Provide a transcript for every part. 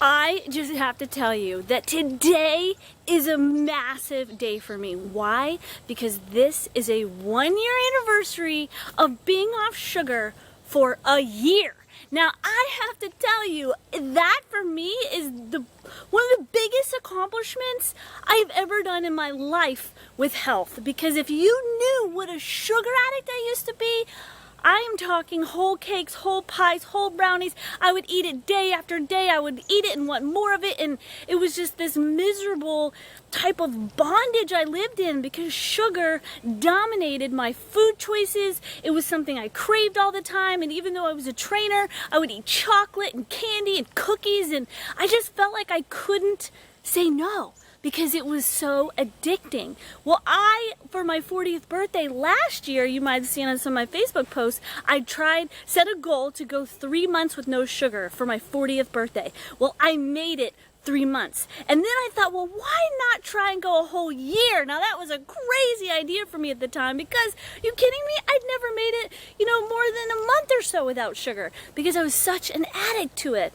I just have to tell you that today is a massive day for me. Why? Because this is a 1-year anniversary of being off sugar for a year. Now, I have to tell you, that for me is one of the biggest accomplishments I've ever done in my life with health. Because if you knew what a sugar addict I used to be, I am talking whole cakes, whole pies, whole brownies. I would eat it day after day. I would eat it and want more of it. And it was just this miserable type of bondage I lived in because sugar dominated my food choices. It was something I craved all the time. And even though I was a trainer, I would eat chocolate and candy and cookies. And I just felt like I couldn't say no, because it was so addicting. Well, for my 40th birthday last year, you might have seen on some of my Facebook posts, I set a goal to go 3 months with no sugar for my 40th birthday. Well, I made it 3 months. And then I thought, well, why not try and go a whole year? Now, that was a crazy idea for me at the time because, you kidding me? I'd never made it, more than a month or so without sugar because I was such an addict to it.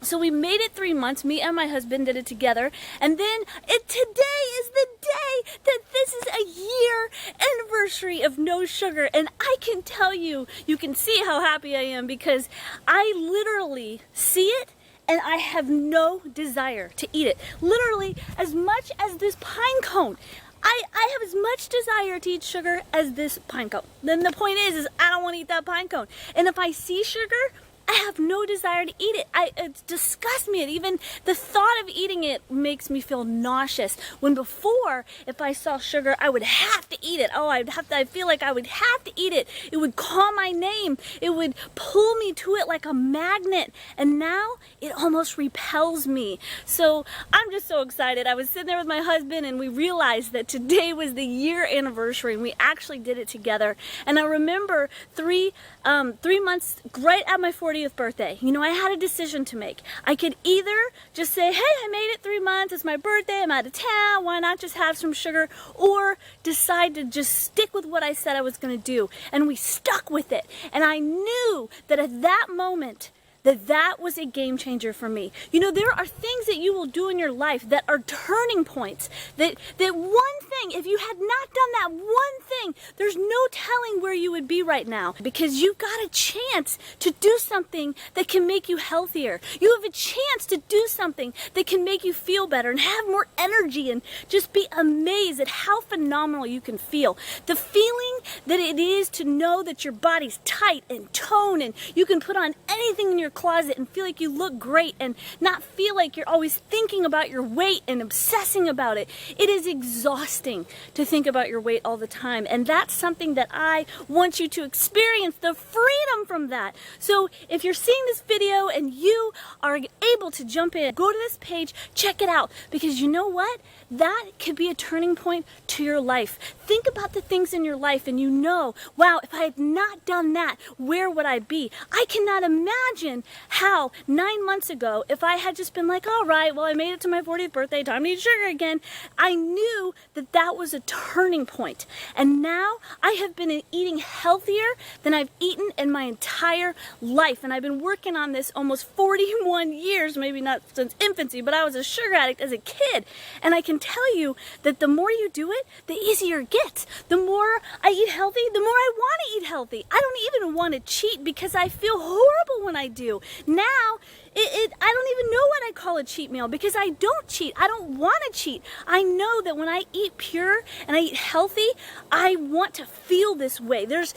So we made it 3 months. Me and my husband did it together. And then today is the day that this is a year anniversary of no sugar. And I can tell you, you can see how happy I am because I literally see it and I have no desire to eat it. Literally, as much as this pine cone. I have as much desire to eat sugar as this pine cone. Then the point is I don't want to eat that pine cone. And if I see sugar, I have no desire to eat it. It disgusts me. Even the thought of eating it makes me feel nauseous. When before, if I saw sugar, I would have to eat it. I feel like I would have to eat it. It would call my name. It would pull me to it like a magnet. And now, it almost repels me. So, I'm just so excited. I was sitting there with my husband and we realized that today was the year anniversary and we actually did it together. And I remember 3 months right at my 40th birthday, I had a decision to make. I could either just say, hey, I made it 3 months, it's my birthday, I'm out of town, why not just have some sugar, or decide to just stick with what I said I was going to do. And we stuck with it. And I knew that at that moment, that was a game changer for me. There are things that you will do in your life that are turning points. That one thing, if you had not done that one thing, there's no telling where you would be right now. Because you've got a chance to do something that can make you healthier. You have a chance to do something that can make you feel better and have more energy and just be amazed at how phenomenal you can feel. The feeling that it is to know that your body's tight and toned and you can put on anything in your closet and feel like you look great and not feel like you're always thinking about your weight and obsessing about it. It is exhausting to think about your weight all the time, and that's something that I want you to experience, the freedom from that. So if you're seeing this video and you are able to jump in, go to this page, check it out, because you know what? That could be a turning point to your life. Think about the things in your life and wow, if I had not done that, where would I be? I cannot imagine how 9 months ago, if I had just been like, all right, well, I made it to my 40th birthday, time to eat sugar again, I knew that was a turning point. And now I have been eating healthier than I've eaten in my entire life. And I've been working on this almost 41 years, maybe not since infancy, but I was a sugar addict as a kid. And I can tell you that the more you do it, the easier it gets. The more I eat healthy, the more I want to eat healthy. I don't even want to cheat because I feel horrible when I do. Now, I don't even know what I call a cheat meal because I don't cheat. I don't want to cheat. I know that when I eat pure and I eat healthy, I want to feel this way. There's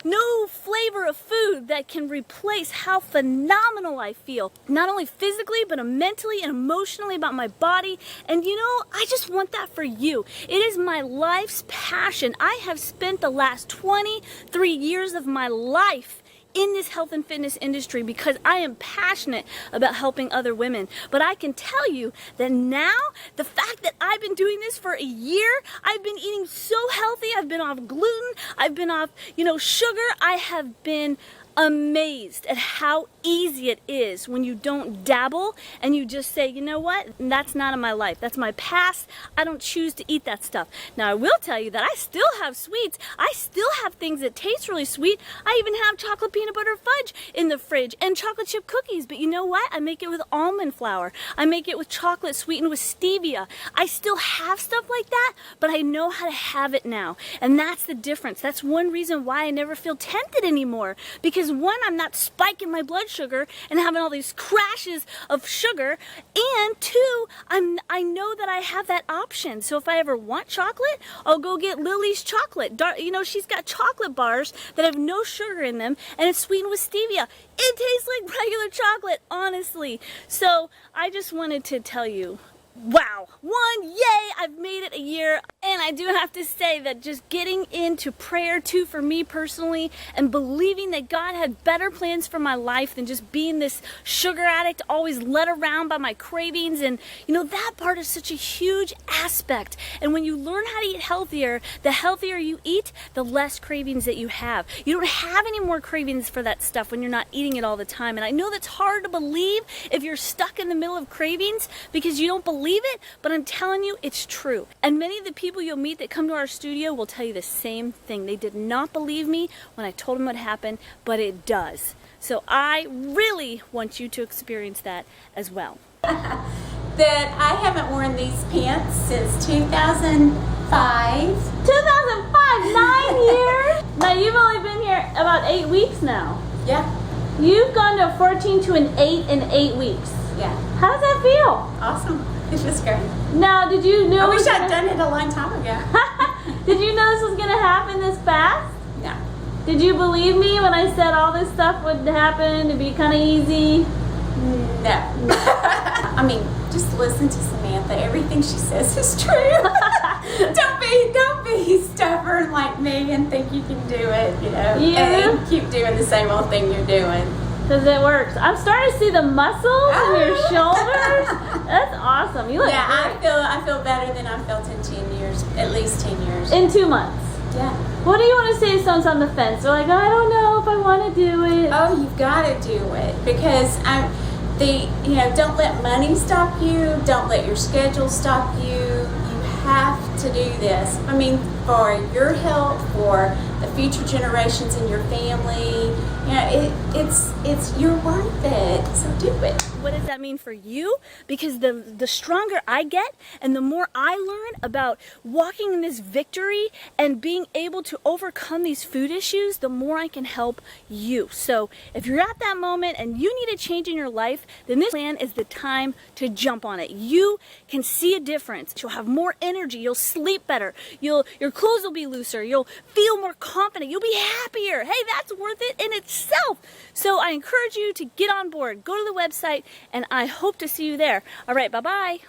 no flavor of food that can replace how phenomenal I feel. Not only physically, but mentally and emotionally about my body. And I just want that for you. It is my life's passion. I have spent the last 23 years of my life in this health and fitness industry because I am passionate about helping other women. But I can tell you that now, the fact that I've been doing this for a year, I've been eating so healthy, I've been off gluten, I've been off, sugar, I have been amazed at how easy it is when you don't dabble and you just say, you know what, that's not in my life. That's my past. I don't choose to eat that stuff. Now, I will tell you that I still have sweets. I still have things that taste really sweet. I even have chocolate peanut butter fudge in the fridge and chocolate chip cookies. But you know what? I make it with almond flour. I make it with chocolate sweetened with stevia. I still have stuff like that, but I know how to have it now. And that's the difference. That's one reason why I never feel tempted anymore. Because one, I'm not spiking my blood sugar and having all these crashes of sugar. And two, I know that I have that option. So if I ever want chocolate, I'll go get Lily's chocolate. You know, she's got chocolate bars that have no sugar in them and it's sweetened with stevia. It tastes like regular chocolate, honestly. So I just wanted to tell you, wow, yay, I've made it a year. And I do have to say that just getting into prayer too for me personally and believing that God had better plans for my life than just being this sugar addict always led around by my cravings. And you know, that part is such a huge aspect. And when you learn how to eat healthier, the healthier you eat, the less cravings that you have. You don't have any more cravings for that stuff when you're not eating it all the time. And I know that's hard to believe if you're stuck in the middle of cravings because you don't believe it, but I'm telling you, it's true. And many of the people you'll meet that come to our studio will tell you the same thing. They did not believe me when I told them what happened, but it does. So I really want you to experience that as well. That I haven't worn these pants since 2005. 2005, 9 years? Now you've only been here about 8 weeks now. Yeah. You've gone to 14 to an 8 in 8 weeks. Yeah. How does that feel? Awesome. It was great. Now, did you know? I wish I'd done it a long time ago. Did you know this was going to happen this fast? No. Did you believe me when I said all this stuff would happen to be kind of easy? No. I mean, just listen to Samantha. Everything she says is true. Don't be stubborn like me and think you can do it, you know. And keep doing the same old thing you're doing. Because it works. I'm starting to see the muscles in your shoulders. That's awesome. You look great. I feel better than I felt in 10 years, at least 10 years. In 2 months. Yeah. What do you want to say to someone on the fence? They're like, I don't know if I want to do it. Oh, you've got to do it because don't let money stop you. Don't let your schedule stop you. You have to do this. I mean, for your health, for the future generations in your family. You know, you're worth it. So do it. What does that mean for you? Because the stronger I get and the more I learn about walking in this victory and being able to overcome these food issues, the more I can help you. So if you're at that moment and you need a change in your life, then this plan is the time to jump on it. You can see a difference. You'll have more energy. You'll sleep better. Your clothes will be looser. You'll feel more confident. You'll be happier. Hey, that's worth it in itself. So I encourage you to get on board. Go to the website, and I hope to see you there. All right, bye-bye.